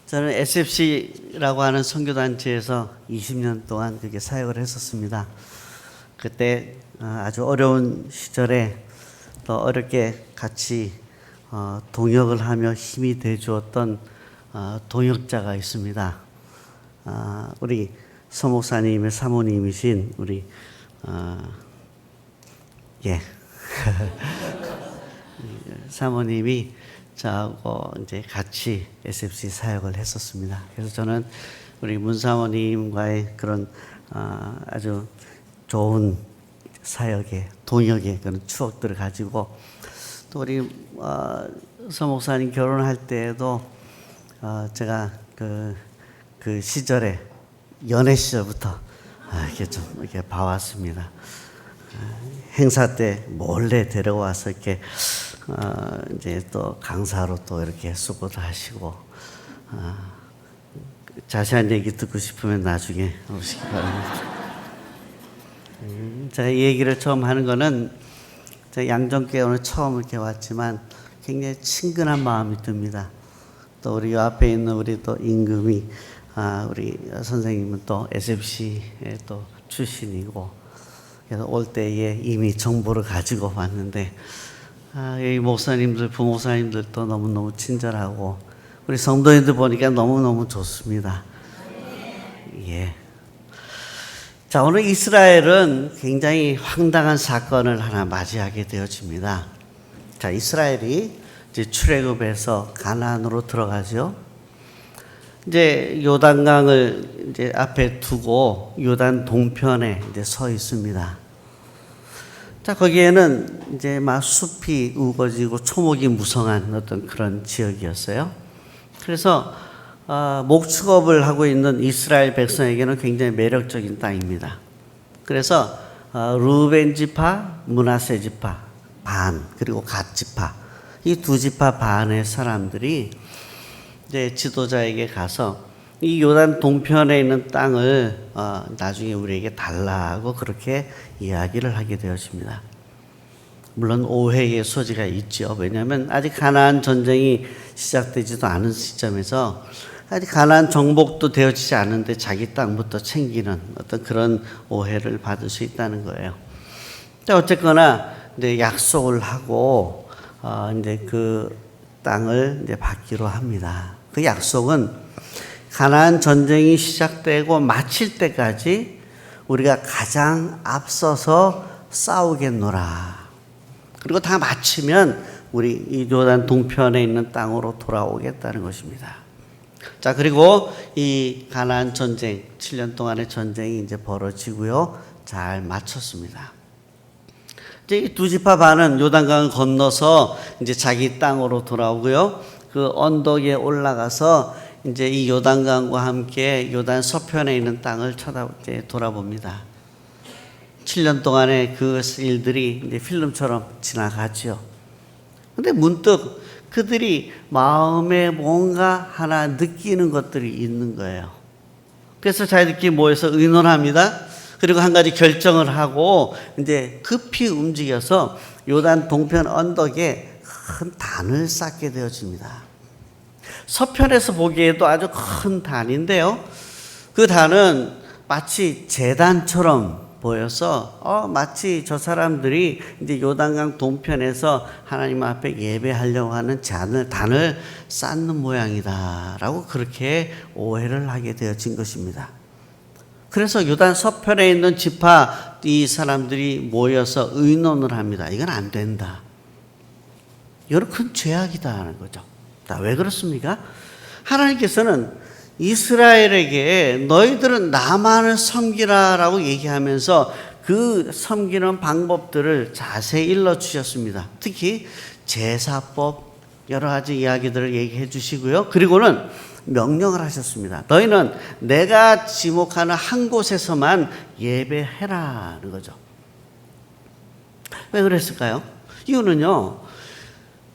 저는 SFC라고 하는 선교단체에서 20년 동안 그게 사역을 했었습니다. 그때 아주 어려운 시절에 또 어렵게 같이 동역을 하며 힘이 돼 주었던 동역자가 있습니다. 우리 서 목사님의 사모님이신 우리 사모님이 저하고 이제 같이 SFC 사역을 했었습니다. 그래서 저는 우리 문 사모님과의 그런 아주 좋은 사역의 동역의 그런 추억들을 가지고 또 우리 서 목사님 결혼할 때에도 제가 그 시절에 연애 시절부터 이렇게 좀 이렇게 봐왔습니다. 행사 때 몰래 데려와서 이렇게 이제 또 강사로 또 이렇게 수고도 하시고 자세한 얘기 듣고 싶으면 나중에 오시기 바랍니다. 제가 이 얘기를 처음 하는 거는 제가 양정교회 오늘 처음 이렇게 왔지만 굉장히 친근한 마음이 듭니다. 또 우리 앞에 있는 우리 또 임금이 우리 선생님은 또 SFC의 또 출신이고 그래서 올 때에 이미 정보를 가지고 왔는데 이 목사님들, 부목사님들도 너무너무 친절하고 우리 성도님들 보니까 너무너무 좋습니다. 예. 자, 오늘 이스라엘은 굉장히 황당한 사건을 하나 맞이하게 되어집니다. 자, 이스라엘이 이제 출애굽해서 가나안으로 들어가죠. 이제 요단강을 이제 앞에 두고 요단 동편에 이제 서 있습니다. 자, 거기에는 이제 막 숲이 우거지고 초목이 무성한 어떤 그런 지역이었어요. 그래서 목축업을 하고 있는 이스라엘 백성에게는 굉장히 매력적인 땅입니다. 그래서 르우벤 지파, 므낫세 지파 반 그리고 갓 지파 이 두 지파 반의 사람들이 이제 지도자에게 가서 이 요단 동편에 있는 땅을 나중에 우리에게 달라고 그렇게 이야기를 하게 되었습니다. 물론 오해의 소지가 있죠. 왜냐하면 아직 가나안 전쟁이 시작되지도 않은 시점에서 아직 가나안 정복도 되어지지 않은데 자기 땅부터 챙기는 어떤 그런 오해를 받을 수 있다는 거예요. 어쨌거나 이제 약속을 하고 이제 그 땅을 이제 받기로 합니다. 그 약속은 가나안 전쟁이 시작되고 마칠 때까지 우리가 가장 앞서서 싸우겠노라. 그리고 다 마치면 우리 이 요단 동편에 있는 땅으로 돌아오겠다는 것입니다. 자, 그리고 이 가나안 전쟁, 7년 동안의 전쟁이 이제 벌어지고요. 잘 마쳤습니다. 이제 이 두 지파 반은 요단강을 건너서 이제 자기 땅으로 돌아오고요. 그 언덕에 올라가서 이제 이 요단강과 함께 요단 서편에 있는 땅을 돌아봅니다. 7년 동안의 그 일들이 이제 필름처럼 지나가죠. 근데 문득 그들이 마음에 뭔가 하나 느끼는 것들이 있는 거예요. 그래서 자기들끼리 모여서 의논합니다. 그리고 한 가지 결정을 하고 이제 급히 움직여서 요단 동편 언덕에 큰 단을 쌓게 되어집니다. 서편에서 보기에도 아주 큰 단인데요. 그 단은 마치 제단처럼 보여서 마치 저 사람들이 이제 요단강 동편에서 하나님 앞에 예배하려고 하는 단을 쌓는 모양이다라고 그렇게 오해를 하게 되어진 것입니다. 그래서 요단 서편에 있는 지파 이 사람들이 모여서 의논을 합니다. 이건 안 된다. 이건 큰 죄악이다 하는 거죠. 왜 그렇습니까? 하나님께서는 이스라엘에게 너희들은 나만을 섬기라라고 얘기하면서 그 섬기는 방법들을 자세히 일러주셨습니다. 특히 제사법 여러 가지 이야기들을 얘기해 주시고요. 그리고는 명령을 하셨습니다. 너희는 내가 지목하는 한 곳에서만 예배해라는 거죠. 왜 그랬을까요? 이유는요.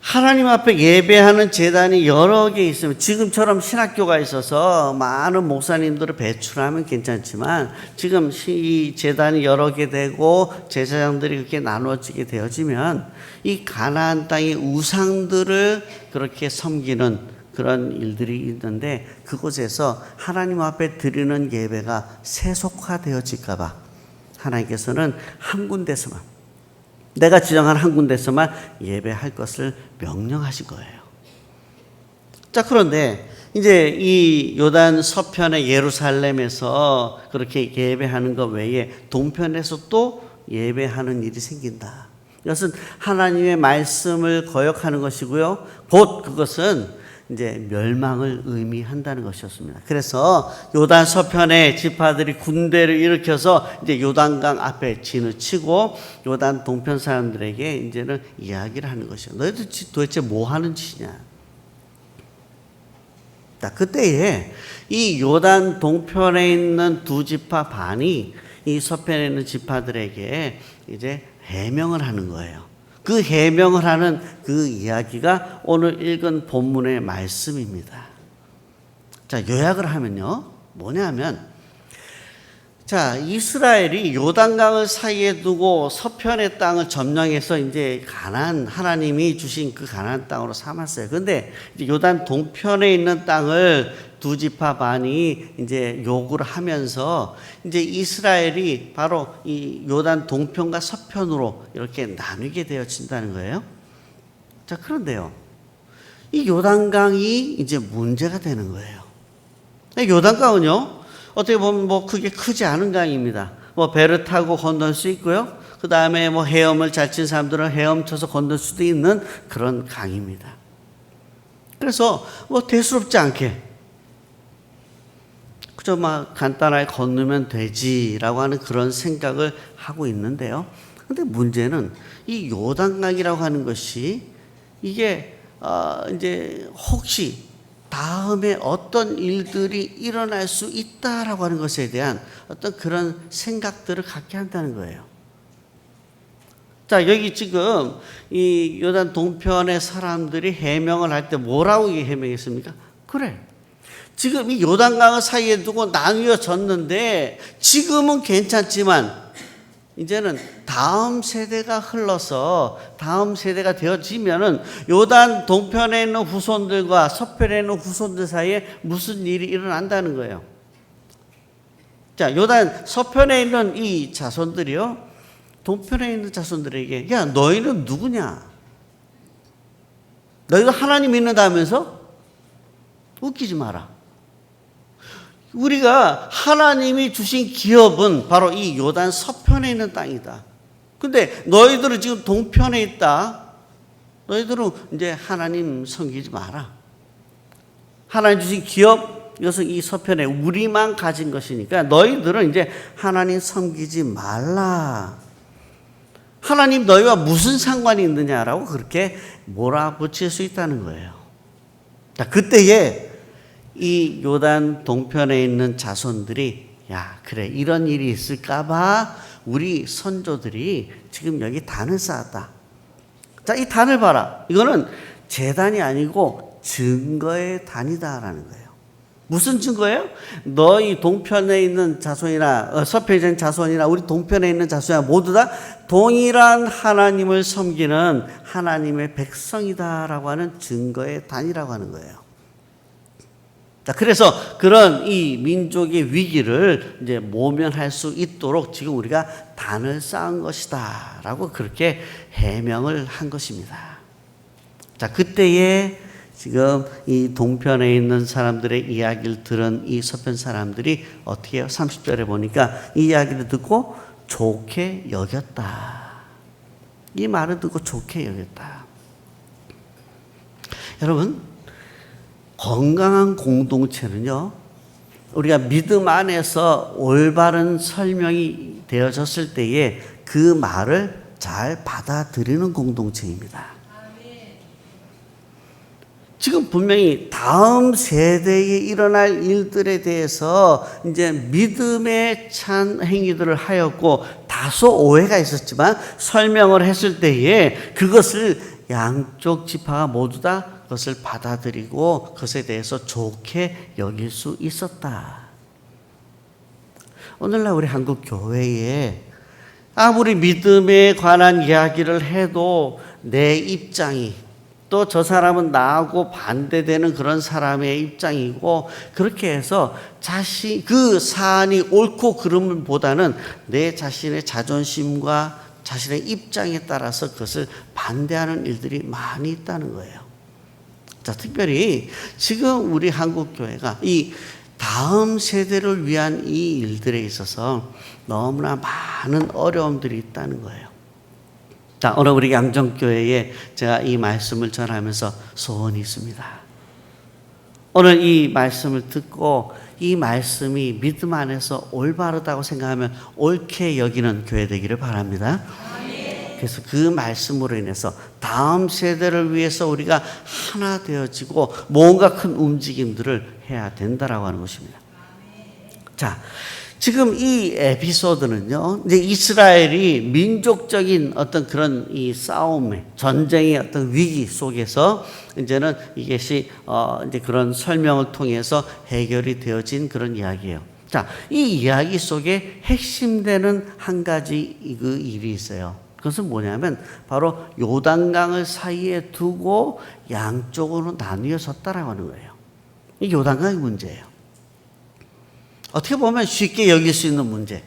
하나님 앞에 예배하는 제단이 여러 개 있으면 지금처럼 신학교가 있어서 많은 목사님들을 배출하면 괜찮지만 지금 이 제단이 여러 개 되고 제사장들이 그렇게 나누어지게 되어지면 이 가나안 땅의 우상들을 그렇게 섬기는 그런 일들이 있는데 그곳에서 하나님 앞에 드리는 예배가 세속화되어질까 봐 하나님께서는 한 군데서만, 내가 지정한 한 군데서만 예배할 것을 명령하신 거예요. 자, 그런데 이제 이 요단 서편의 예루살렘에서 그렇게 예배하는 것 외에 동편에서 또 예배하는 일이 생긴다. 이것은 하나님의 말씀을 거역하는 것이고요. 곧 그것은 이제 멸망을 의미한다는 것이었습니다. 그래서 요단 서편의 지파들이 군대를 일으켜서 이제 요단강 앞에 진을 치고 요단 동편 사람들에게 이제는 이야기를 하는 것이에요. 너희들 도대체 뭐 하는 짓이냐? 그때에 이 요단 동편에 있는 두 지파 반이 이 서편에 있는 지파들에게 이제 해명을 하는 거예요. 그 해명을 하는 그 이야기가 오늘 읽은 본문의 말씀입니다. 자, 요약을 하면요. 뭐냐면, 자, 이스라엘이 요단강을 사이에 두고 서편의 땅을 점령해서 이제 가나안, 하나님이 주신 그 가나안 땅으로 삼았어요. 그런데 요단 동편에 있는 땅을 두 지파 반이 이제 요구를 하면서 이제 이스라엘이 바로 이 요단 동편과 서편으로 이렇게 나뉘게 되어진다는 거예요. 자, 그런데요. 이 요단강이 이제 문제가 되는 거예요. 요단강은요. 어떻게 보면 뭐 크게 크지 않은 강입니다. 뭐 배를 타고 건널 수 있고요. 그 다음에 뭐 헤엄을 잘 친 사람들은 헤엄쳐서 건널 수도 있는 그런 강입니다. 그래서 뭐 대수롭지 않게 그저 막 간단하게 건너면 되지라고 하는 그런 생각을 하고 있는데요. 근데 문제는 이 요단강이라고 하는 것이 이게 이제 혹시 다음에 어떤 일들이 일어날 수 있다라고 하는 것에 대한 어떤 그런 생각들을 갖게 한다는 거예요. 자, 여기 지금 이 요단 동편의 사람들이 해명을 할 때 뭐라고 해명했습니까? 그래. 지금 이 요단강을 사이에 두고 나뉘어졌는데 지금은 괜찮지만 이제는 다음 세대가 흘러서 다음 세대가 되어지면은 요단 동편에 있는 후손들과 서편에 있는 후손들 사이에 무슨 일이 일어난다는 거예요. 자, 요단 서편에 있는 이 자손들이요, 동편에 있는 자손들에게 야, 너희는 누구냐? 너희가 하나님 믿는다면서? 웃기지 마라. 우리가 하나님이 주신 기업은 바로 이 요단 서편에 있는 땅이다. 근데 너희들은 지금 동편에 있다. 너희들은 이제 하나님 섬기지 마라. 하나님 주신 기업, 이것은 이 서편에 우리만 가진 것이니까 너희들은 이제 하나님 섬기지 말라. 하나님 너희와 무슨 상관이 있느냐라고 그렇게 몰아붙일 수 있다는 거예요. 자, 그때에 이 요단 동편에 있는 자손들이 야, 그래, 이런 일이 있을까봐 우리 선조들이 지금 여기 단을 쌓았다. 자, 이 단을 봐라. 이거는 제단이 아니고 증거의 단이다라는 거예요. 무슨 증거예요? 너희 동편에 있는 자손이나 서편에 있는 자손이나 우리 동편에 있는 자손이나 모두 다 동일한 하나님을 섬기는 하나님의 백성이다라고 하는 증거의 단이라고 하는 거예요. 자, 그래서 그런 이 민족의 위기를 이제 모면할 수 있도록 지금 우리가 단을 쌓은 것이다 라고 그렇게 해명을 한 것입니다. 자, 그때에 지금 이 동편에 있는 사람들의 이야기를 들은 이 서편 사람들이 어떻게 해요? 30절에 보니까 이 이야기를 듣고 좋게 여겼다. 이 말을 듣고 좋게 여겼다. 여러분, 건강한 공동체는요, 우리가 믿음 안에서 올바른 설명이 되어졌을 때에 그 말을 잘 받아들이는 공동체입니다. 지금 분명히 다음 세대에 일어날 일들에 대해서 이제 믿음의 찬 행위들을 하였고 다소 오해가 있었지만 설명을 했을 때에 그것을 양쪽 지파가 모두 다 그것을 받아들이고 그것에 대해서 좋게 여길 수 있었다. 오늘날 우리 한국 교회에 아무리 믿음에 관한 이야기를 해도 내 입장이 또 저 사람은 나하고 반대되는 그런 사람의 입장이고, 그렇게 해서 그 사안이 옳고 그름보다는 내 자신의 자존심과 자신의 입장에 따라서 그것을 반대하는 일들이 많이 있다는 거예요. 자, 특별히 지금 우리 한국교회가 이 다음 세대를 위한 이 일들에 있어서 너무나 많은 어려움들이 있다는 거예요. 자, 오늘 우리 양정교회에 제가 이 말씀을 전하면서 소원이 있습니다. 오늘 이 말씀을 듣고 이 말씀이 믿음 안에서 올바르다고 생각하면 옳게 여기는 교회 되기를 바랍니다. 그래서 그 말씀으로 인해서 다음 세대를 위해서 우리가 하나 되어지고 뭔가 큰 움직임들을 해야 된다라고 하는 것입니다. 자, 지금 이 에피소드는요, 이제 이스라엘이 민족적인 어떤 그런 이 싸움의 전쟁의 어떤 위기 속에서 이제는 이것이 이제 그런 설명을 통해서 해결이 되어진 그런 이야기예요. 자, 이 이야기 속에 핵심되는 한 가지 그 일이 있어요. 그것은 뭐냐면 바로 요단강을 사이에 두고 양쪽으로 나뉘어 섰다라고 하는 거예요. 이 요단강의 문제예요. 어떻게 보면 쉽게 여길 수 있는 문제.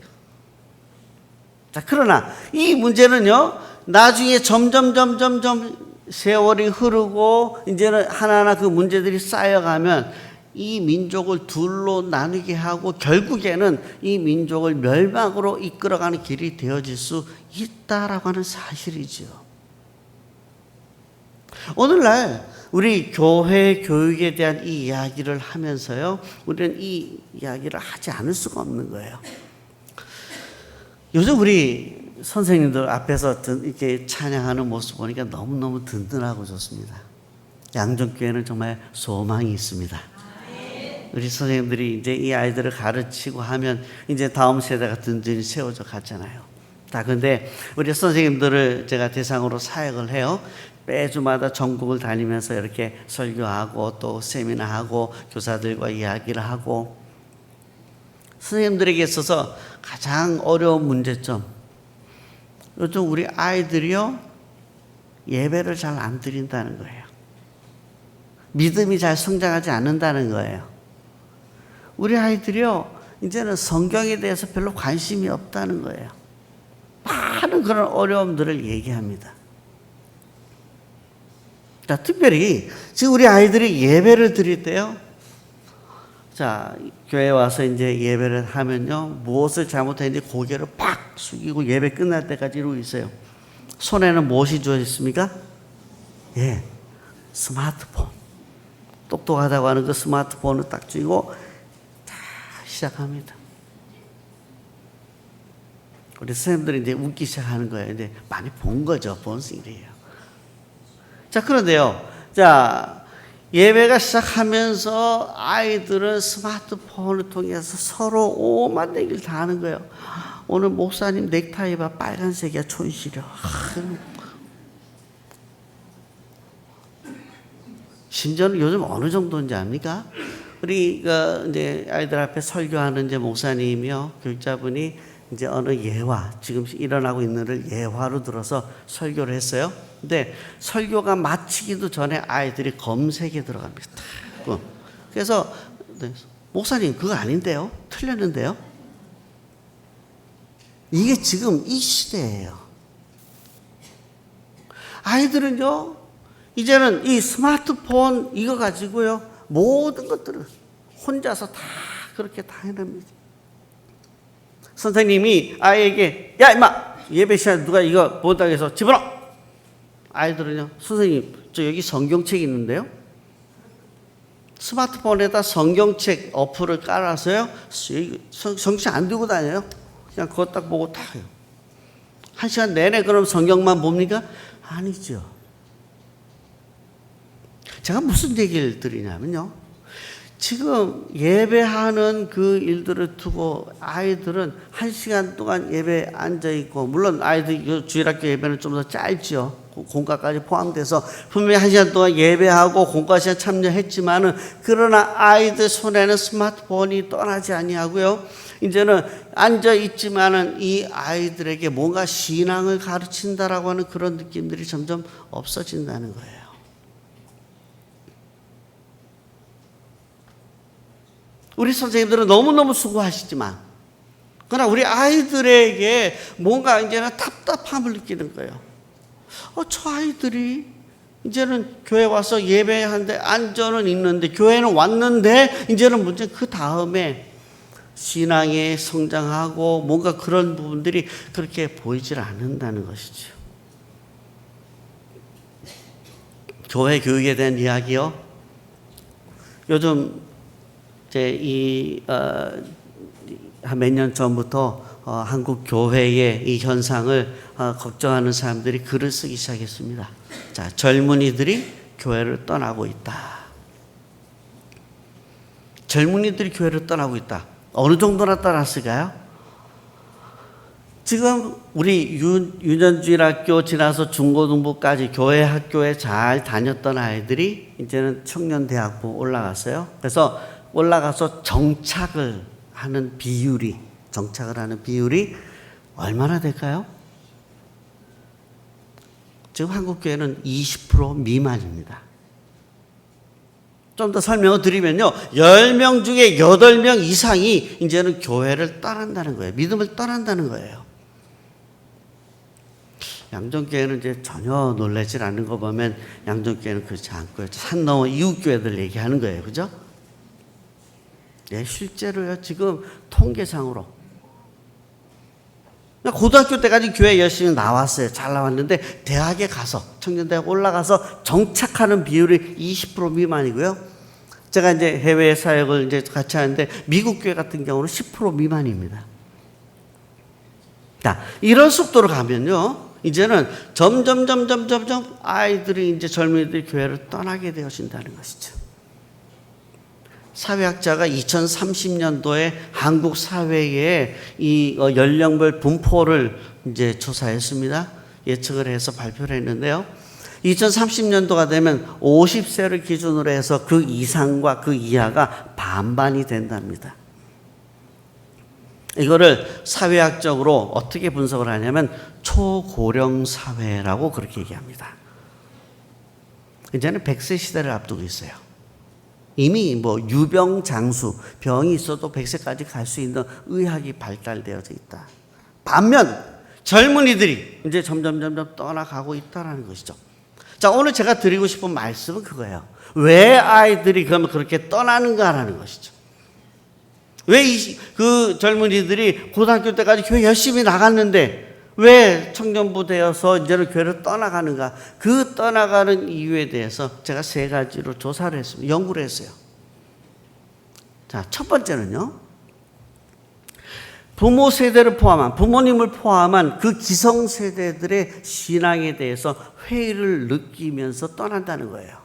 자, 그러나 이 문제는요, 나중에 점점 세월이 흐르고 이제는 하나하나 그 문제들이 쌓여가면 이 민족을 둘로 나누게 하고 결국에는 이 민족을 멸망으로 이끌어가는 길이 되어질 수 있다라고 하는 사실이지요. 오늘날 우리 교회 교육에 대한 이 이야기를 하면서요, 우리는 이 이야기를 하지 않을 수가 없는 거예요. 요즘 우리 선생님들 앞에서 이렇게 찬양하는 모습 보니까 너무너무 든든하고 좋습니다. 양정교회는 정말 소망이 있습니다. 우리 선생님들이 이제 이 아이들을 가르치고 하면 이제 다음 세대가 든든히 세워져 갔잖아요. 자, 근데 우리 선생님들을 제가 대상으로 사역을 해요. 매주마다 전국을 다니면서 이렇게 설교하고 또 세미나하고 교사들과 이야기를 하고, 선생님들에게 있어서 가장 어려운 문제점, 요즘 우리 아이들이요, 예배를 잘 안 드린다는 거예요. 믿음이 잘 성장하지 않는다는 거예요. 우리 아이들이요, 이제는 성경에 대해서 별로 관심이 없다는 거예요. 많은 그런 어려움들을 얘기합니다. 자, 특별히 지금 우리 아이들이 예배를 드릴 때요, 자, 교회에 와서 이제 예배를 하면요, 무엇을 잘못했는지 고개를 팍 숙이고 예배 끝날 때까지 이러고 있어요. 손에는 무엇이 주어져 있습니까? 예, 스마트폰. 똑똑하다고 하는 그 스마트폰을 딱 쥐고 다 시작합니다. 우리 선생님들이 이제 웃기 시작하는 거예요. 이제 많이 본 거죠. 본 일이에요. 자, 그런데요. 자, 예배가 시작하면서 아이들은 스마트폰을 통해서 서로 오만 얘기를 다 하는 거예요. 오늘 목사님 넥타이 봐, 빨간색이야, 촌시려. 심지어는 요즘 어느 정도인지 압니까? 우리가 이제 아이들 앞에 설교하는 이제 목사님이요, 교육자분이 이제 어느 예화, 지금 일어나고 있는 를 예화로 들어서 설교를 했어요. 근데 설교가 마치기도 전에 아이들이 검색에 들어갑니다. 그래서 목사님 그거 아닌데요? 틀렸는데요? 이게 지금 이 시대예요. 아이들은요, 이제는 이 스마트폰 이거 가지고요, 모든 것들을 혼자서 다 그렇게 다 해냅니다. 선생님이 아이에게, 야 임마, 예배 시간에 누가 이거 본다고 해서 집어넣어. 아이들은요, 선생님 저 여기 성경책 있는데요, 스마트폰에다 성경책 어플을 깔아서요, 성경책 안 들고 다녀요. 그냥 그거 딱 보고 다 해요. 한 시간 내내 그럼 성경만 봅니까? 아니죠. 제가 무슨 얘기를 드리냐면요, 지금 예배하는 그 일들을 두고 아이들은 한 시간 동안 예배에 앉아있고, 물론 아이들 주일학교 예배는 좀 더 짧죠. 공과까지 포함돼서 분명히 한 시간 동안 예배하고 공과 시간 참여했지만은, 그러나 아이들 손에는 스마트폰이 떠나지 아니하고요, 이제는 앉아있지만은 이 아이들에게 뭔가 신앙을 가르친다라고 하는 그런 느낌들이 점점 없어진다는 거예요. 우리 선생님들은 너무너무 수고하시지만, 그러나 우리 아이들에게 뭔가 이제는 답답함을 느끼는 거예요. 저 아이들이 이제는 교회 와서 예배하는데 안전은 있는데, 교회는 왔는데, 이제는 문제는 그 다음에 신앙에 성장하고 뭔가 그런 부분들이 그렇게 보이질 않는다는 것이죠. 교회 교육에 대한 이야기요. 요즘 이제 한 몇 년 전부터 한국 교회의 이 현상을 걱정하는 사람들이 글을 쓰기 시작했습니다. 자, 젊은이들이 교회를 떠나고 있다. 젊은이들이 교회를 떠나고 있다. 어느 정도나 떠났을까요? 지금 우리 유년주일 학교 지나서 중고등부까지 교회 학교에 잘 다녔던 아이들이 이제는 청년대학부 올라갔어요. 그래서 올라가서 정착을 하는 비율이 얼마나 될까요? 지금 한국교회는 20% 미만입니다. 좀 더 설명을 드리면요, 10명 중에 8명 이상이 이제는 교회를 떠난다는 거예요. 믿음을 떠난다는 거예요. 양정교회는 이제 전혀 놀라질 않는 거 보면 양정교회는 그렇지 않고요. 산 넘어 이웃교회들 얘기하는 거예요. 그죠? 네, 실제로요, 지금 통계상으로. 고등학교 때까지 교회 열심히 나왔어요. 잘 나왔는데, 대학에 가서, 청년대학 올라가서 정착하는 비율이 20% 미만이고요. 제가 이제 해외 사역을 이제 같이 하는데, 미국 교회 같은 경우는 10% 미만입니다. 자, 이런 속도로 가면요, 이제는 점점 아이들이 이제 젊은이들이 교회를 떠나게 되어진다는 것이죠. 사회학자가 2030년도에 한국 사회의 이 연령별 분포를 이제 조사했습니다. 예측을 해서 발표를 했는데요. 2030년도가 되면 50세를 기준으로 해서 그 이상과 그 이하가 반반이 된답니다. 이거를 사회학적으로 어떻게 분석을 하냐면 초고령 사회라고 그렇게 얘기합니다. 이제는 100세 시대를 앞두고 있어요. 이미 유병장수, 병이 있어도 100세까지 갈 수 있는 의학이 발달되어져 있다. 반면 젊은이들이 이제 점점 떠나가고 있다는 것이죠. 자, 오늘 제가 드리고 싶은 말씀은 그거예요. 왜 아이들이 그러면 그렇게 떠나는가라는 것이죠. 왜 그 젊은이들이 고등학교 때까지 교회 열심히 나갔는데 왜 청년부 되어서 이제는 교회를 떠나가는가? 그 떠나가는 이유에 대해서 제가 3가지로 조사를 했습니다. 연구를 했어요. 자, 첫 번째는요, 부모 세대를 포함한, 부모님을 포함한 그 기성세대들의 신앙에 대해서 회의를 느끼면서 떠난다는 거예요.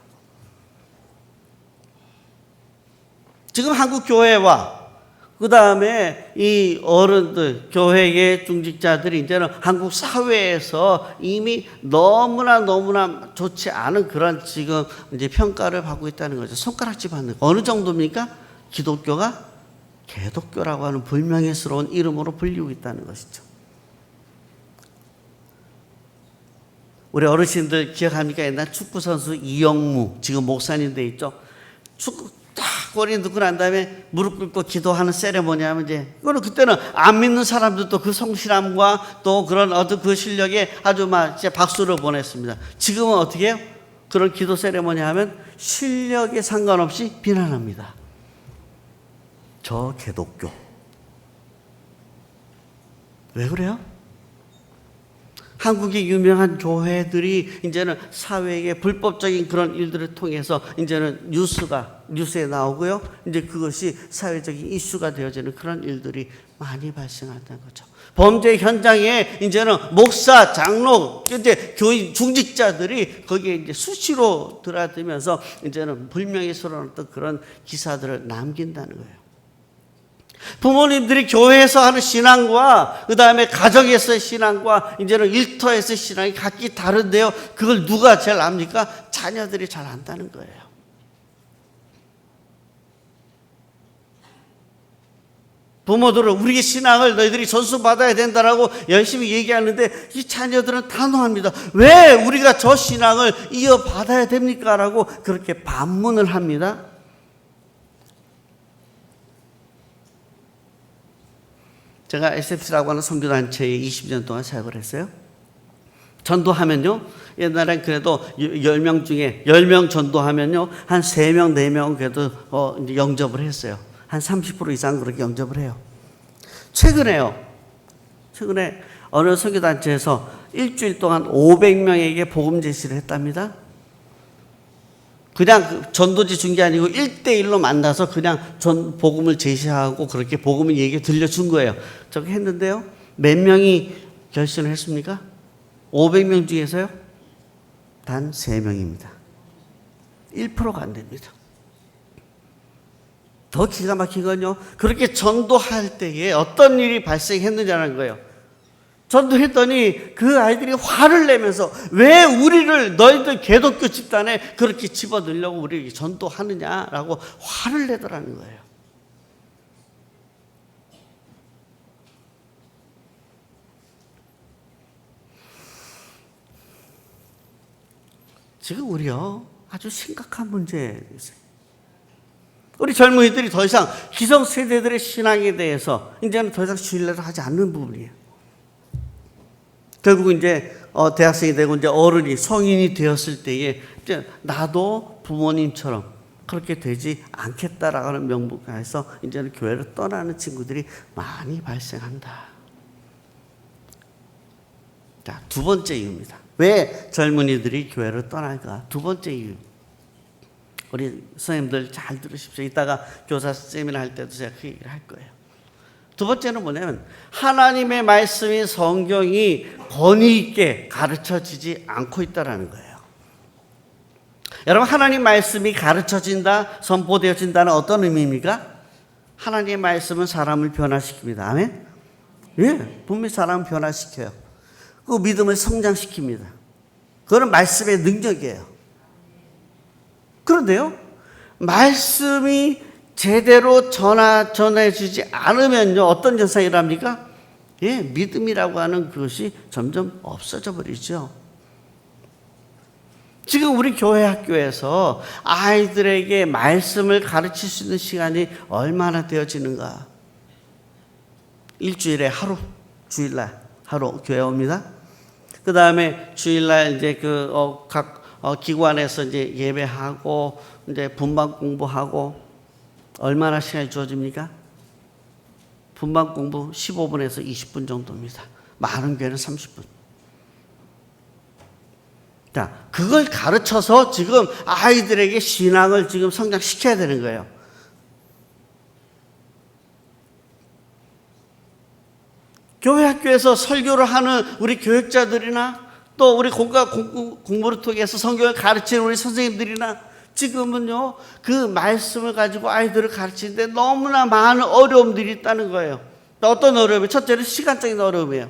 지금 한국 교회와 그 다음에 이 어른들, 교회의 중직자들이 이제는 한국 사회에서 이미 너무나 좋지 않은 그런 지금 이제 평가를 받고 있다는 거죠. 손가락질 받는 거. 어느 정도입니까? 기독교가 개독교라고 하는 불명예스러운 이름으로 불리고 있다는 것이죠. 우리 어르신들 기억합니까? 옛날 축구선수 이영무, 지금 목사님 돼 있죠? 축구 딱 꼬리 넣고 난 다음에 무릎 꿇고 기도하는 세레모니 하면 이제, 그거는 그때는 안 믿는 사람들도 그 성실함과 또 그런 어떤 그 실력에 아주 막 이제 박수를 보냈습니다. 지금은 어떻게 해요? 그런 기도 세레모니 하면 실력에 상관없이 비난합니다. 저 개독교. 왜 그래요? 한국의 유명한 교회들이 이제는 사회의 불법적인 그런 일들을 통해서 이제는 뉴스에 나오고요. 이제 그것이 사회적인 이슈가 되어지는 그런 일들이 많이 발생한다는 거죠. 범죄 현장에 이제는 목사, 장로, 이제 교인, 중직자들이 거기에 이제 수시로 들어들면서 이제는 불명예스러운 어떤 그런 기사들을 남긴다는 거예요. 부모님들이 교회에서 하는 신앙과 그 다음에 가정에서의 신앙과 이제는 일터에서의 신앙이 각기 다른데요. 그걸 누가 제일 압니까? 자녀들이 잘 안다는 거예요. 부모들은 우리의 신앙을 너희들이 전수받아야 된다라고 열심히 얘기하는데 이 자녀들은 단호합니다. 왜 우리가 저 신앙을 이어받아야 됩니까? 라고 그렇게 반문을 합니다. 제가 SFC라고 하는 선교단체에 20년 동안 사역을 했어요. 전도하면요, 옛날엔 그래도 10명 중에 10명 전도하면요, 한 3명, 4명은 그래도 이제 영접을 했어요. 한 30% 이상 그렇게 영접을 해요. 최근에 어느 선교단체에서 일주일 동안 500명에게 복음 제시를 했답니다. 그냥 전도지 준 게 아니고 1대1로 만나서 그냥 복음을 제시하고 그렇게 복음을 얘기 들려준 거예요. 저렇게 했는데요, 몇 명이 결신을 했습니까? 500명 중에서요, 단 3명입니다. 1%가 안 됩니다. 더 기가 막힌 건요, 그렇게 전도할 때에 어떤 일이 발생했느냐는 거예요. 전도했더니 그 아이들이 화를 내면서 왜 우리를 너희들 기독교 집단에 그렇게 집어넣으려고 우리 전도하느냐라고 화를 내더라는 거예요. 지금 우리요, 아주 심각한 문제에 있어요. 우리 젊은이들이 더 이상 기성세대들의 신앙에 대해서 이제는 더 이상 신뢰를 하지 않는 부분이에요. 결국 이제 대학생이 되고 이제 어른이 성인이 되었을 때에 이제 나도 부모님처럼 그렇게 되지 않겠다라고 하는 명분하에서 이제는 교회를 떠나는 친구들이 많이 발생한다. 자, 두 번째 이유입니다. 왜 젊은이들이 교회를 떠날까? 두 번째 이유. 우리 선생님들 잘 들으십시오. 이따가 교사 세미나 할 때도 제가 그 얘기를 할 거예요. 두 번째는 뭐냐면 하나님의 말씀이 성경이 권위 있게 가르쳐지지 않고 있다는 거예요. 여러분, 하나님 말씀이 가르쳐진다, 선포되어진다는 어떤 의미입니까? 하나님의 말씀은 사람을 변화시킵니다. 아멘? 예, 분명히 사람을 변화시켜요. 그 믿음을 성장시킵니다. 그건 말씀의 능력이에요. 그런데요, 말씀이 제대로 전해주지 않으면요, 어떤 현상이 일어납니까? 예, 믿음이라고 하는 그것이 점점 없어져 버리죠. 지금 우리 교회 학교에서 아이들에게 말씀을 가르칠 수 있는 시간이 얼마나 되어지는가? 일주일에 하루, 주일날 하루 교회 옵니다. 그 다음에 주일날 이제 각 기관에서 이제 예배하고 이제 분반 공부하고 얼마나 시간이 주어집니까? 분반 공부 15분에서 20분 정도입니다. 많은 교회는 30분. 자, 그걸 가르쳐서 지금 아이들에게 신앙을 지금 성장시켜야 되는 거예요. 교회 학교에서 설교를 하는 우리 교육자들이나 또 우리 공부를 통해서 성경을 가르치는 우리 선생님들이나 지금은요, 그 말씀을 가지고 아이들을 가르치는데 너무나 많은 어려움들이 있다는 거예요. 어떤 어려움이? 첫째는 시간적인 어려움이에요.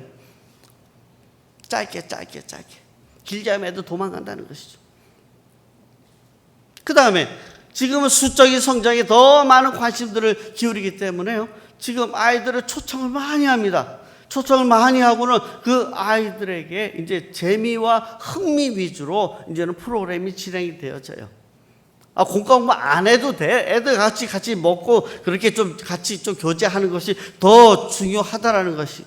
짧게. 길게 하면 애들 도망간다는 것이죠. 그 다음에 지금은 수적인 성장에 더 많은 관심들을 기울이기 때문에요, 지금 아이들을 초청을 많이 합니다. 초청을 많이 하고는 그 아이들에게 이제 재미와 흥미 위주로 이제는 프로그램이 진행이 되어져요. 공과 공부 안 해도 돼. 애들 같이 먹고 그렇게 좀 같이 좀 교제하는 것이 더 중요하다라는 것이.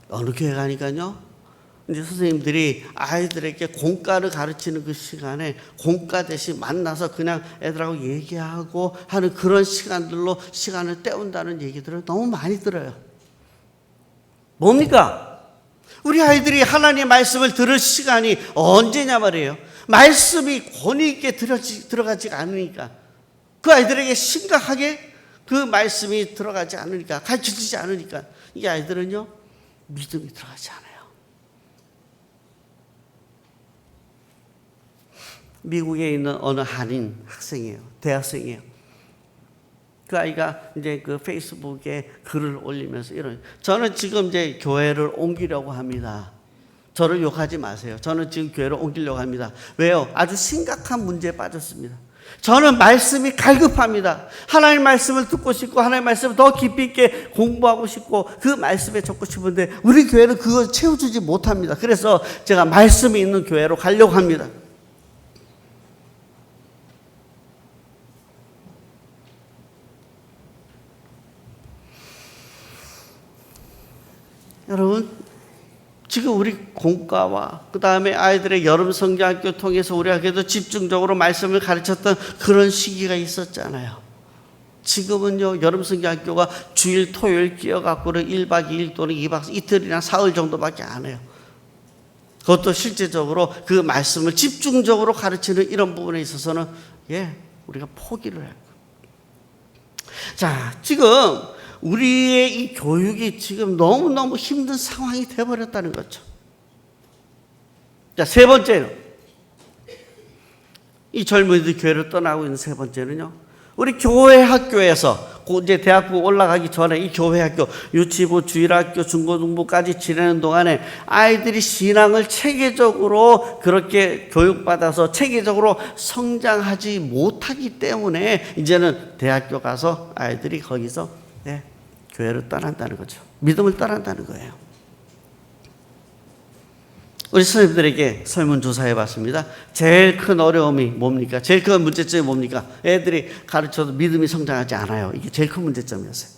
어느 교회 가니까요, 이제 선생님들이 아이들에게 공과를 가르치는 그 시간에 공과 대신 만나서 그냥 애들하고 얘기하고 하는 그런 시간들로 시간을 때운다는 얘기들을 너무 많이 들어요. 뭡니까? 우리 아이들이 하나님의 말씀을 들을 시간이 언제냐 말이에요. 말씀이 권위 있게 들어가지 않으니까, 그 아이들에게 심각하게 그 말씀이 들어가지 않으니까, 가르쳐지지 않으니까 이 아이들은요, 믿음이 들어가지 않아요. 미국에 있는 어느 한인 학생이에요. 대학생이에요. 그 아이가 이제 그 페이스북에 글을 올리면서 저는 지금 이제 교회를 옮기려고 합니다. 저를 욕하지 마세요. 저는 지금 교회를 옮기려고 합니다. 왜요? 아주 심각한 문제에 빠졌습니다. 저는 말씀이 갈급합니다. 하나님 말씀을 듣고 싶고 하나님 말씀을 더 깊이 있게 공부하고 싶고 그 말씀에 적고 싶은데 우리 교회는 그걸 채워주지 못합니다. 그래서 제가 말씀이 있는 교회로 가려고 합니다. 여러분, 지금 우리 공과와 그 다음에 아이들의 여름 성경학교 통해서 우리가 그래도 집중적으로 말씀을 가르쳤던 그런 시기가 있었잖아요. 지금은요, 여름 성경학교가 주일 토요일 끼어갖고는 1박 2일 또는 2박 이틀이나 사흘 정도밖에 안 해요. 그것도 실제적으로 그 말씀을 집중적으로 가르치는 이런 부분에 있어서는 우리가 포기를 해요. 자, 지금 우리의 이 교육이 지금 너무너무 힘든 상황이 되어버렸다는 거죠. 자, 세 번째로, 이 젊은이들 교회를 떠나고 있는 세 번째는요, 우리 교회 학교에서 이제 대학부 올라가기 전에 이 교회 학교, 유치부, 주일학교, 중고등부까지 지내는 동안에 아이들이 신앙을 체계적으로 그렇게 교육받아서 체계적으로 성장하지 못하기 때문에 이제는 대학교 가서 아이들이 거기서 교회를 떠난다는 거죠. 믿음을 떠난다는 거예요. 우리 선생님들에게 설문조사해 봤습니다. 제일 큰 어려움이 뭡니까? 제일 큰 문제점이 뭡니까? 애들이 가르쳐도 믿음이 성장하지 않아요. 이게 제일 큰 문제점이었어요.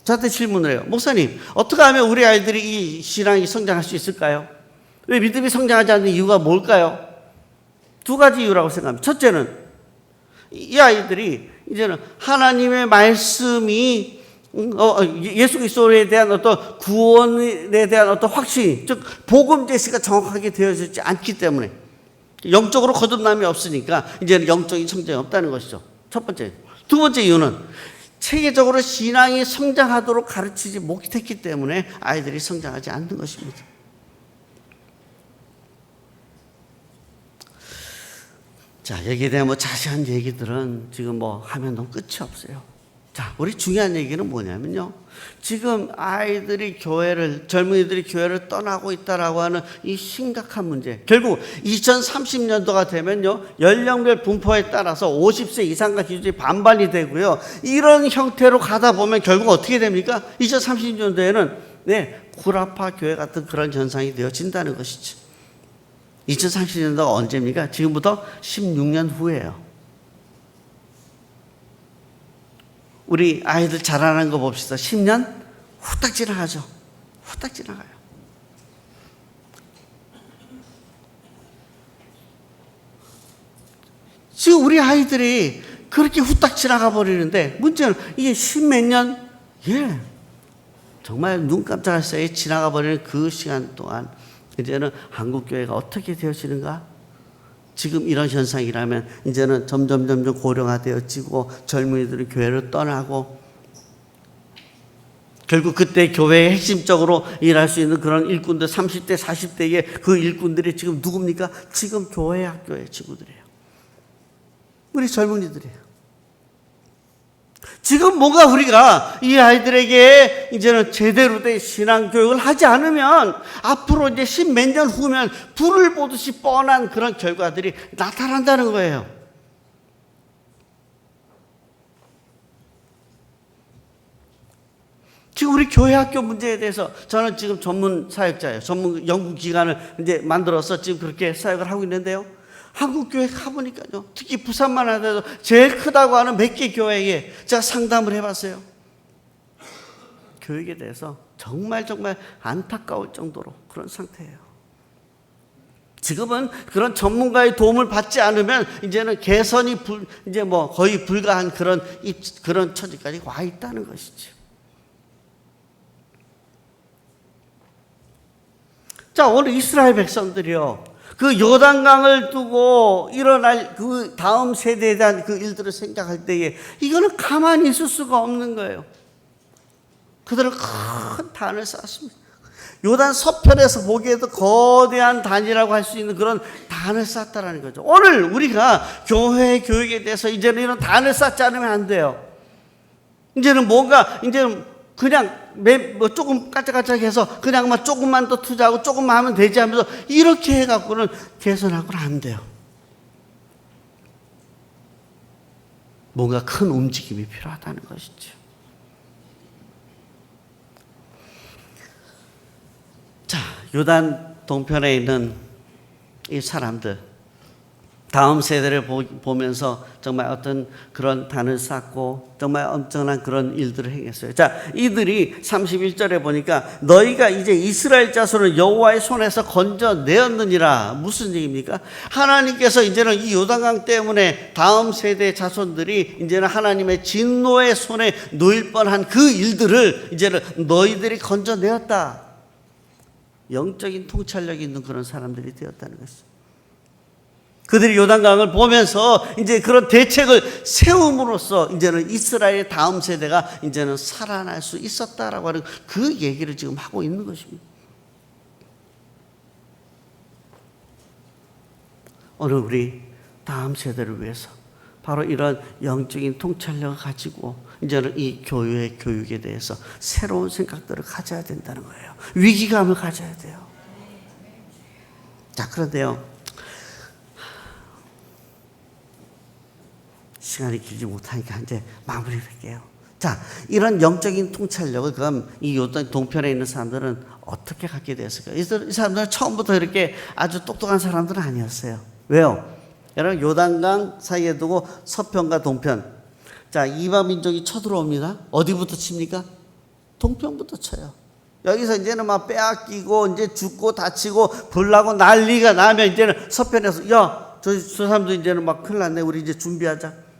저한테 질문을 해요. 목사님, 어떻게 하면 우리 아이들이 이 신앙이 성장할 수 있을까요? 왜 믿음이 성장하지 않는 이유가 뭘까요? 두 가지 이유라고 생각합니다. 첫째는 이 아이들이 이제는 하나님의 말씀이 예수 그리스도에 대한 어떤 구원에 대한 어떤 확신, 즉 복음 제시가 정확하게 되어지지 않기 때문에 영적으로 거듭남이 없으니까 이제는 영적인 성장이 없다는 것이죠. 첫 번째. 두 번째 이유는 체계적으로 신앙이 성장하도록 가르치지 못했기 때문에 아이들이 성장하지 않는 것입니다. 자, 여기에 대한 자세한 얘기들은 지금 하면 너무 끝이 없어요. 자, 우리 중요한 얘기는 뭐냐면요, 지금 아이들이 젊은이들이 교회를 떠나고 있다라고 하는 이 심각한 문제, 결국 2030년도가 되면요, 연령별 분포에 따라서 50세 이상과 기준이 반반이 되고요, 이런 형태로 가다 보면 결국 어떻게 됩니까? 2030년도에는 구라파 교회 같은 그런 현상이 되어진다는 것이죠. 2030년도가 언제입니까? 지금부터 16년 후예요. 우리 아이들 자라는 거 봅시다. 10년 후딱 지나가죠. 후딱 지나가요. 지금 우리 아이들이 그렇게 후딱 지나가 버리는데 문제는 이게 십몇 년, 정말 눈 깜짝할 사이에 지나가 버리는 그 시간 동안 이제는 한국교회가 어떻게 되어지는가? 지금 이런 현상이라면 이제는 점점 고령화되어지고 젊은이들이 교회를 떠나고 결국 그때 교회의 핵심적으로 일할 수 있는 그런 일꾼들 30대 40대의 그 일꾼들이 지금 누굽니까? 지금 교회 학교의 친구들이에요. 우리 젊은이들이에요. 지금 뭔가 우리가 이 아이들에게 이제는 제대로 된 신앙교육을 하지 않으면 앞으로 이제 십몇 년 후면 불을 보듯이 뻔한 그런 결과들이 나타난다는 거예요. 지금 우리 교회 학교 문제에 대해서 저는 지금 전문 사역자예요. 전문 연구기관을 이제 만들어서 지금 그렇게 사역을 하고 있는데요. 한국교회 가보니까요, 특히 부산만 하더라도 제일 크다고 하는 몇 개 교회에 제가 상담을 해봤어요. 교육에 대해서 정말 안타까울 정도로 그런 상태예요. 지금은 그런 전문가의 도움을 받지 않으면 이제는 개선이 거의 불가한 그런 처지까지 와 있다는 것이죠. 자, 오늘 이스라엘 백성들이요, 그 요단강을 두고 일어날 그 다음 세대에 대한 그 일들을 생각할 때에 이거는 가만히 있을 수가 없는 거예요. 그들은 큰 단을 쌓았습니다. 요단 서편에서 보기에도 거대한 단이라고 할 수 있는 그런 단을 쌓았다는 거죠. 오늘 우리가 교회 교육에 대해서 이제는 이런 단을 쌓지 않으면 안 돼요. 이제는 그냥 조금 까짝까짝해서 그냥 조금만 더 투자하고 조금만 하면 되지 하면서 이렇게 해갖고는 개선하고는 안 돼요. 뭔가 큰 움직임이 필요하다는 것이죠. 자, 요단 동편에 있는 이 사람들, 다음 세대를 보면서 정말 어떤 그런 단을 쌓고 정말 엄청난 그런 일들을 행했어요. 자, 이들이 31절에 보니까 너희가 이제 이스라엘 자손을 여호와의 손에서 건져내었느니라. 무슨 얘기입니까? 하나님께서 이제는 이 요단강 때문에 다음 세대 자손들이 이제는 하나님의 진노의 손에 놓일 뻔한 그 일들을 이제는 너희들이 건져내었다. 영적인 통찰력이 있는 그런 사람들이 되었다는 것이죠. 그들이 요단강을 보면서 이제 그런 대책을 세움으로써 이제는 이스라엘의 다음 세대가 이제는 살아날 수 있었다라고 하는 그 얘기를 지금 하고 있는 것입니다. 오늘 우리 다음 세대를 위해서 바로 이런 영적인 통찰력을 가지고 이제는 이 교회의 교육에 대해서 새로운 생각들을 가져야 된다는 거예요. 위기감을 가져야 돼요. 자, 그런데요, 시간이 길지 못하니까 이제 마무리할게요. 자, 이런 영적인 통찰력을 그럼 이 요단 동편에 있는 사람들은 어떻게 갖게 되었을까요? 이 사람들은 처음부터 이렇게 아주 똑똑한 사람들은 아니었어요. 왜요? 여러분, 요단강 사이에 두고 서편과 동편. 자, 이방 민족이 쳐들어옵니다. 어디부터 칩니까? 동편부터 쳐요. 여기서 이제는 막 빼앗기고 이제 죽고 다치고 불나고 난리가 나면 이제는 서편에서 저 사람도 이제는 막 큰일 났네. 우리 이제 준비하자.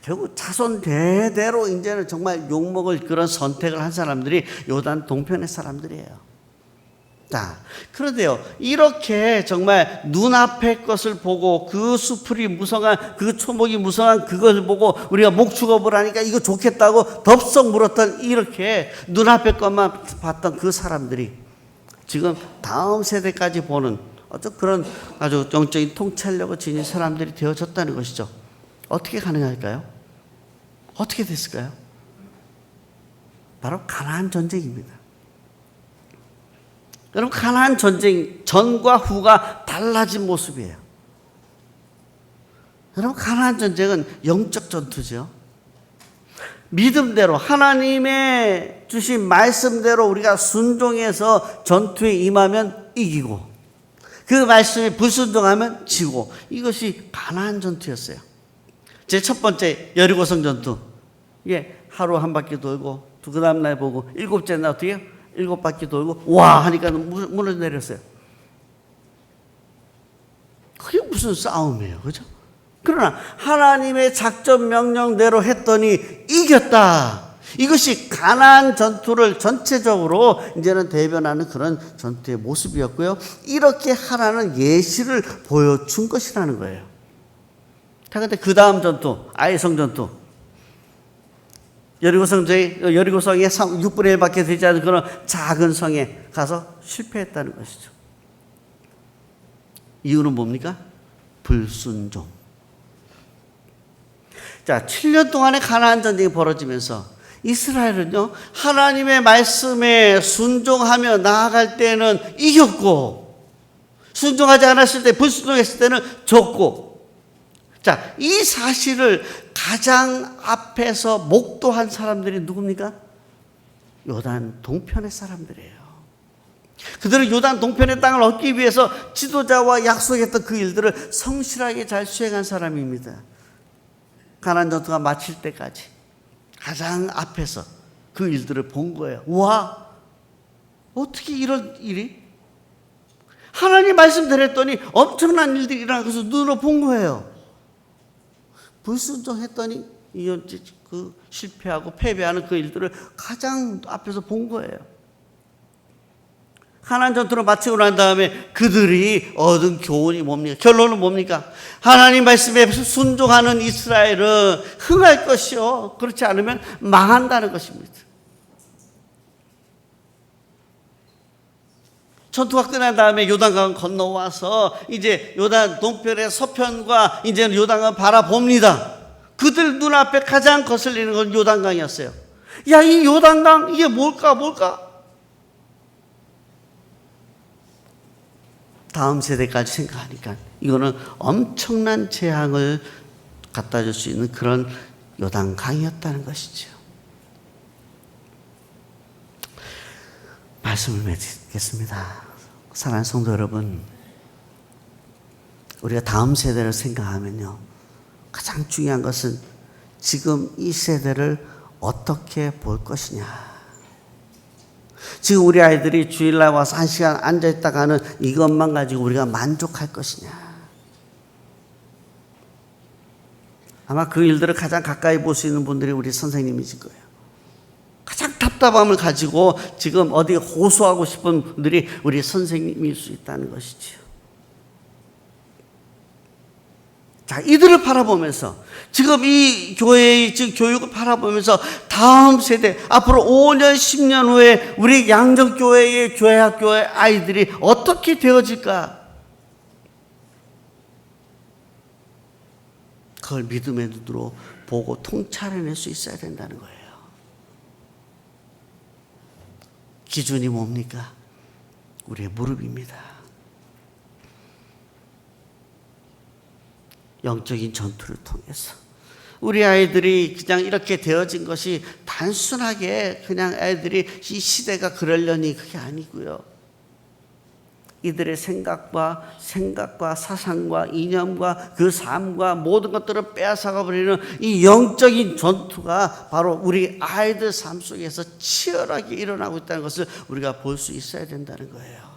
결국 자손 대대로 이제는 정말 욕먹을 그런 선택을 한 사람들이 요단 동편의 사람들이에요. 자, 그런데요, 이렇게 정말 눈앞의 것을 보고 그 수풀이 무성한, 그 초목이 무성한 그것을 보고 우리가 목축업을 하니까 이거 좋겠다고 덥석 물었던 이렇게 눈앞의 것만 봤던 그 사람들이 지금 다음 세대까지 보는 어떤 그런 아주 영적인 통찰력을 지닌 사람들이 되어졌다는 것이죠. 어떻게 가능할까요? 어떻게 됐을까요? 바로 가나안 전쟁입니다. 여러분, 가나안 전쟁 전과 후가 달라진 모습이에요. 여러분, 가나안 전쟁은 영적 전투죠. 믿음대로 하나님의 주신 말씀대로 우리가 순종해서 전투에 임하면 이기고 그 말씀에 불순종하면 지고, 이것이 가나안 전투였어요. 제 첫 번째 여리고성 전투. 이게 하루 한 바퀴 돌고 그 다음 날 보고 일곱째 날 어떻게 해요? 7바퀴 돌고 와 하니까 무너져 내렸어요. 그게 무슨 싸움이에요, 그죠? 그러나 하나님의 작전 명령대로 했더니 이겼다. 이것이 가나안 전투를 전체적으로 이제는 대변하는 그런 전투의 모습이었고요. 이렇게 하라는 예시를 보여준 것이라는 거예요. 자, 근데 그 다음 전투, 아이성 전투. 여리고성에 6분의 1밖에 되지 않은 그런 작은 성에 가서 실패했다는 것이죠. 이유는 뭡니까? 불순종. 자, 7년 동안의 가나안 전쟁이 벌어지면서 이스라엘은요, 하나님의 말씀에 순종하며 나아갈 때는 이겼고, 순종하지 않았을 때, 불순종했을 때는 졌고, 자, 이 사실을 가장 앞에서 목도한 사람들이 누굽니까? 요단 동편의 사람들이에요. 그들은 요단 동편의 땅을 얻기 위해서 지도자와 약속했던 그 일들을 성실하게 잘 수행한 사람입니다. 가나안 전투가 마칠 때까지 가장 앞에서 그 일들을 본 거예요. 와, 어떻게 이런 일이? 하나님 말씀대로 했더니 엄청난 일들이 일어난 것을 눈으로 본 거예요. 불순종했더니 그 실패하고 패배하는 그 일들을 가장 앞에서 본 거예요. 가나안 전투를 마치고 난 다음에 그들이 얻은 교훈이 뭡니까? 결론은 뭡니까? 하나님 말씀에 순종하는 이스라엘은 흥할 것이요, 그렇지 않으면 망한다는 것입니다. 전투가 끝난 다음에 요단강 건너와서 이제 요단 동편의 서편과 이제 요단강을 바라봅니다. 그들 눈앞에 가장 거슬리는 건 요단강이었어요. 야, 이 요단강 이게 뭘까? 다음 세대까지 생각하니까 이거는 엄청난 재앙을 갖다 줄 수 있는 그런 요단강이었다는 것이죠. 말씀을 맺겠습니다. 사랑하는 성도 여러분, 우리가 다음 세대를 생각하면요, 가장 중요한 것은 지금 이 세대를 어떻게 볼 것이냐. 지금 우리 아이들이 주일날 와서 1시간 앉아있다가 하는 이것만 가지고 우리가 만족할 것이냐. 아마 그 일들을 가장 가까이 볼 수 있는 분들이 우리 선생님이실 거예요. 가장 답답함을 가지고 지금 어디 호소하고 싶은 분들이 우리 선생님일 수 있다는 것이지요. 자, 이들을 바라보면서 지금 이 교회의 지금 교육을 바라보면서 다음 세대, 앞으로 5년, 10년 후에 우리 양정교회의 교회학교의 아이들이 어떻게 되어질까? 그걸 믿음의 눈으로 보고 통찰해낼 수 있어야 된다는 거예요. 기준이 뭡니까? 우리의 무릎입니다. 영적인 전투를 통해서 우리 아이들이 그냥 이렇게 되어진 것이 단순하게 그냥 아이들이 이 시대가 그러려니 그게 아니고요. 이들의 생각과 사상과 이념과 그 삶과 모든 것들을 빼앗아가 버리는 이 영적인 전투가 바로 우리 아이들 삶 속에서 치열하게 일어나고 있다는 것을 우리가 볼 수 있어야 된다는 거예요.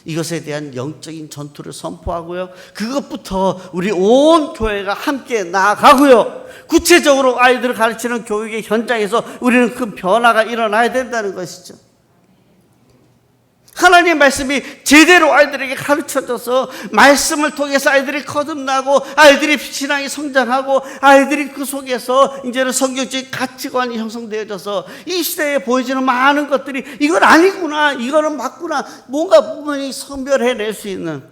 이것에 대한 영적인 전투를 선포하고요, 그것부터 우리 온 교회가 함께 나아가고요, 구체적으로 아이들을 가르치는 교육의 현장에서 우리는 큰 변화가 일어나야 된다는 것이죠. 하나님의 말씀이 제대로 아이들에게 가르쳐져서 말씀을 통해서 아이들이 거듭나고 아이들이 신앙이 성장하고 아이들이 그 속에서 이제는 성경적인 가치관이 형성되어져서 이 시대에 보여지는 많은 것들이 이건 아니구나, 이거는 맞구나, 뭔가 분명히 선별해낼 수 있는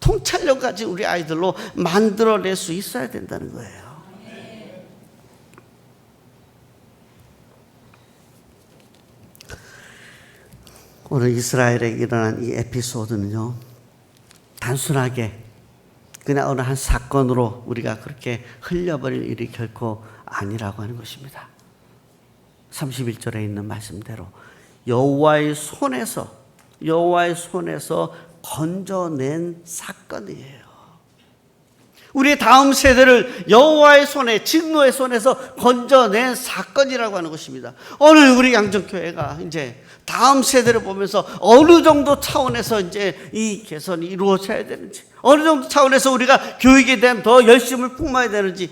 통찰력까지 우리 아이들로 만들어낼 수 있어야 된다는 거예요. 오늘 이스라엘에 일어난 이 에피소드는요, 단순하게 그냥 어느 한 사건으로 우리가 그렇게 흘려버릴 일이 결코 아니라고 하는 것입니다. 31절에 있는 말씀대로 여호와의 손에서 건져낸 사건이에요. 우리의 다음 세대를 여호와의 손에, 진노의 손에서 건져낸 사건이라고 하는 것입니다. 오늘 우리 양정교회가 이제 다음 세대를 보면서 어느 정도 차원에서 이제 이 개선이 이루어져야 되는지, 어느 정도 차원에서 우리가 교육에 대한 더 열심을 품어야 되는지,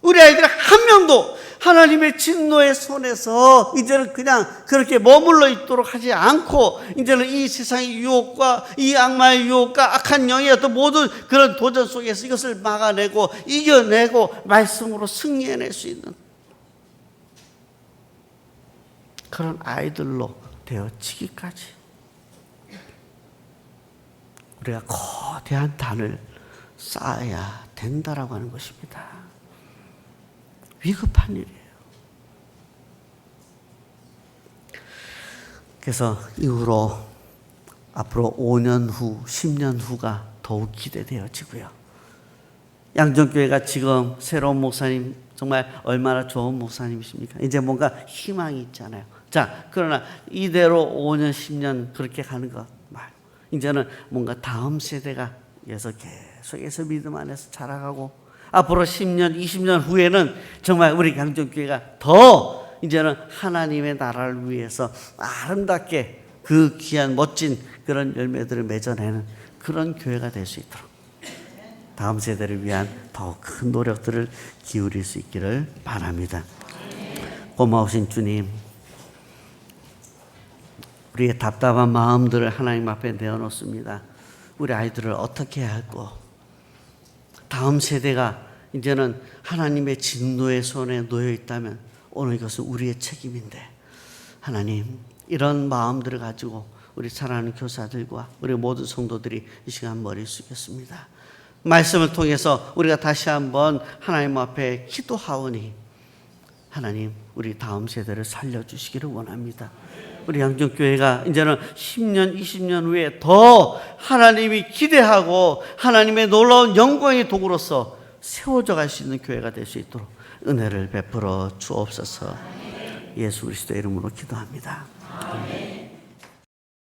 우리 아이들 한 명도 하나님의 진노의 손에서 이제는 그냥 그렇게 머물러 있도록 하지 않고, 이제는 이 세상의 유혹과 이 악마의 유혹과 악한 영의 어떤 모든 그런 도전 속에서 이것을 막아내고 이겨내고 말씀으로 승리해낼 수 있는 그런 아이들로 되어지기까지 우리가 거대한 단을 쌓아야 된다라고 하는 것입니다. 위급한 일이에요. 그래서 이후로 앞으로 5년 후, 10년 후가 더욱 기대되어지고요. 양정교회가 지금 새로운 목사님, 정말 얼마나 좋은 목사님이십니까? 이제 뭔가 희망이 있잖아요. 자, 그러나 이대로 5년, 10년 그렇게 가는 것 말고 이제는 뭔가 다음 세대가 계속해서 믿음 안에서 자라가고, 앞으로 10년, 20년 후에는 정말 우리 양정교회가 더 이제는 하나님의 나라를 위해서 아름답게 그 귀한 멋진 그런 열매들을 맺어내는 그런 교회가 될 수 있도록 다음 세대를 위한 더 큰 노력들을 기울일 수 있기를 바랍니다. 고마우신 주님, 우리의 답답한 마음들을 하나님 앞에 내어놓습니다. 우리 아이들을 어떻게 해야 할고, 다음 세대가 이제는 하나님의 진노의 손에 놓여 있다면 오늘 이것은 우리의 책임인데, 하나님 이런 마음들을 가지고 우리 사랑하는 교사들과 우리 모든 성도들이 이 시간 머리를 숙였습니다. 말씀을 통해서 우리가 다시 한번 하나님 앞에 기도하오니 하나님 우리 다음 세대를 살려주시기를 원합니다. 우리 양정교회가 이제는 10년, 20년 후에 더 하나님이 기대하고 하나님의 놀라운 영광의 도구로서 세워져 갈 수 있는 교회가 될 수 있도록 은혜를 베풀어 주옵소서. 예수 그리스도의 이름으로 기도합니다. 아멘.